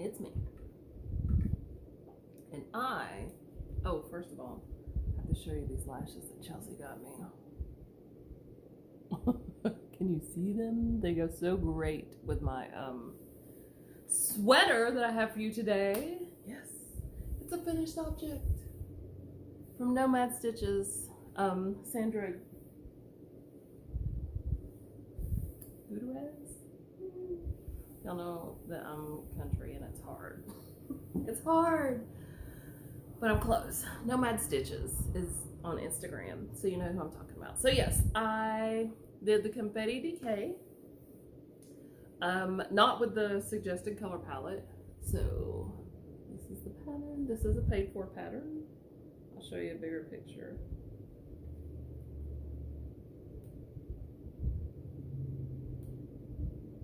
It's me. And first of all, I have to show you these lashes that Chelsea got me. Can you see them? They go so great with my sweater that I have for you today. Yes, it's a finished object from Nomad Stitches. Sandra Gutierrez. Y'all know that I'm country and it's hard. It's hard, but I'm close. Nomad Stitches is on Instagram, so you know who I'm talking about. So yes, I did the Confetti DK, not with the suggested color palette. So this is the pattern. This is a paid for pattern. I'll show you a bigger picture.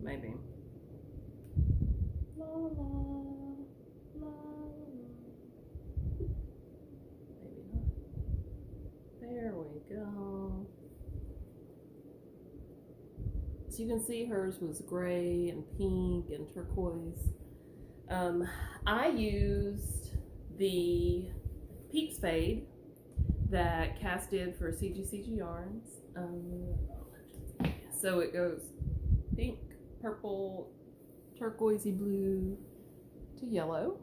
Maybe. La, la, la, la. Maybe not. There we go. So you can see hers was gray and pink and turquoise. I used the peepsfade that Cass did for CGCG Yarns. So it goes pink, purple, turquoisey blue to yellow.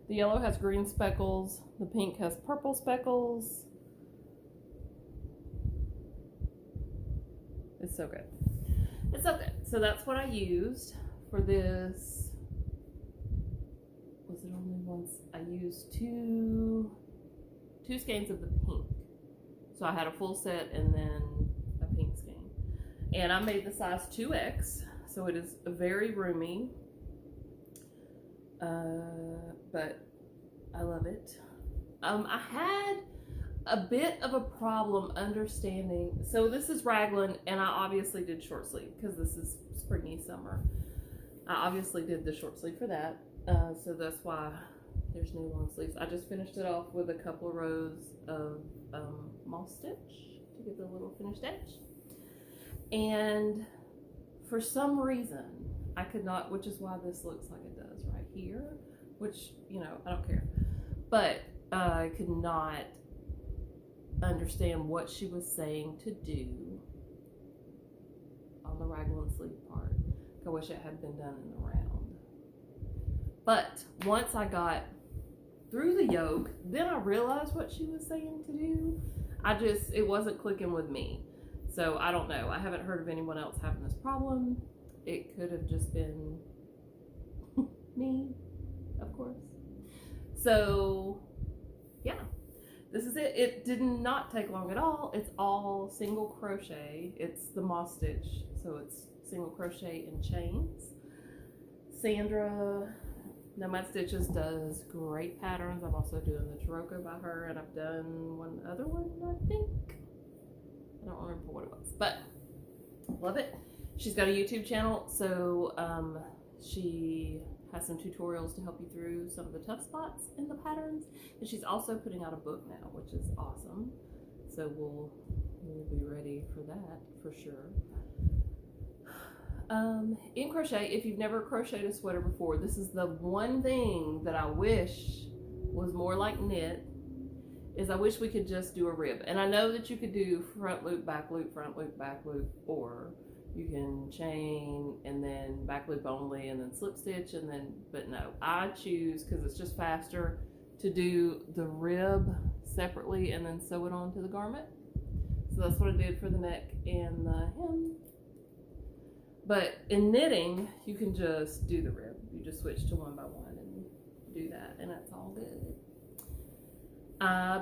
The yellow has green speckles. The pink has purple speckles. It's so good. It's so good. So that's what I used for this. Was it only once? I used two skeins of the pink. So I had a full set and then a pink skein. And I made the size 2X. So it is very roomy, but I love it. I had a bit of a problem understanding. So this is raglan, and I obviously did short sleeve because this is springy summer. I obviously did the short sleeve for that, so that's why there's no long sleeves. I just finished it off with a couple of rows of moss stitch to give it a little finished edge, and for some reason, I could not, which is why this looks like it does right here, which, you know, I don't care. But I could not understand what she was saying to do on the raglan sleeve part. I wish it had been done in the round. But once I got through the yoke, then I realized what she was saying to do. It wasn't clicking with me. So I don't know. I haven't heard of anyone else having this problem. It could have just been me, of course. So yeah, this is it. It did not take long at all. It's all single crochet. It's the moss stitch, so it's single crochet and chains. Sandra Nomad Stitches does great patterns. I'm also doing the Taroko by her, and I've done one other one, I think. I don't remember what it was, but love it. She's got a YouTube channel, so she has some tutorials to help you through some of the tough spots in the patterns, and she's also putting out a book now, which is awesome. So we'll be ready for that for sure. In crochet, if you've never crocheted a sweater before, this is the one thing that I wish was more like knit. Is I wish we could just do a rib. And I know that you could do front loop, back loop, front loop, back loop, or you can chain and then back loop only and then slip stitch and then, but no, I choose, because it's just faster, to do the rib separately and then sew it onto the garment. So that's what I did for the neck and the hem. But in knitting, you can just do the rib. You just switch to one by one and do that, and that's all good.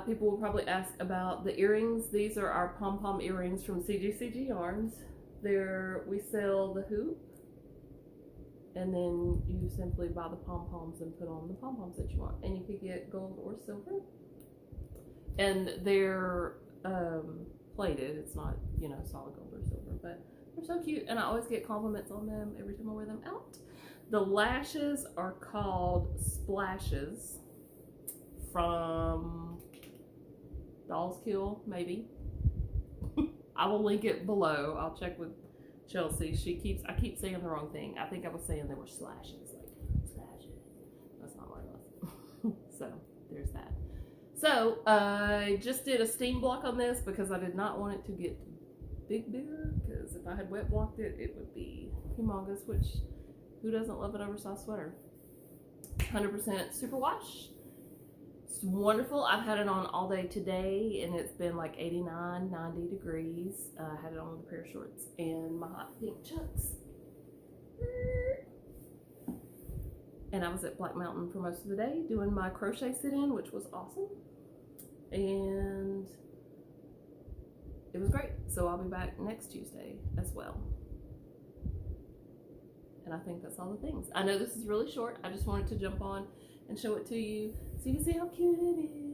People will probably ask about the earrings. These are our pom-pom earrings from CGCG Yarns. We sell the hoop, and then you simply buy the pom-poms and put on the pom-poms that you want. And you could get gold or silver. And they're plated. It's not, you know, solid gold or silver, but they're so cute. And I always get compliments on them every time I wear them out. The lashes are called Splashes from Doll's Kill, maybe. I will link it below. I'll check with Chelsea. I keep saying the wrong thing. I think I was saying they were slashes, like slashes. That's not what it was. So there's that. So I just did a steam block on this because I did not want it to get bigger, because if I had wet blocked it, it would be humongous, which who doesn't love an oversized sweater? 100% superwash. It's wonderful. I've had it on all day today, and it's been like 89, 90 degrees. I had it on with a pair of shorts and my hot pink chucks. And I was at Black Mountain for most of the day doing my crochet sit-in, which was awesome. And it was great. So I'll be back next Tuesday as well. And I think that's all the things. I know this is really short. I just wanted to jump on and show it to you so you can see how cute it is.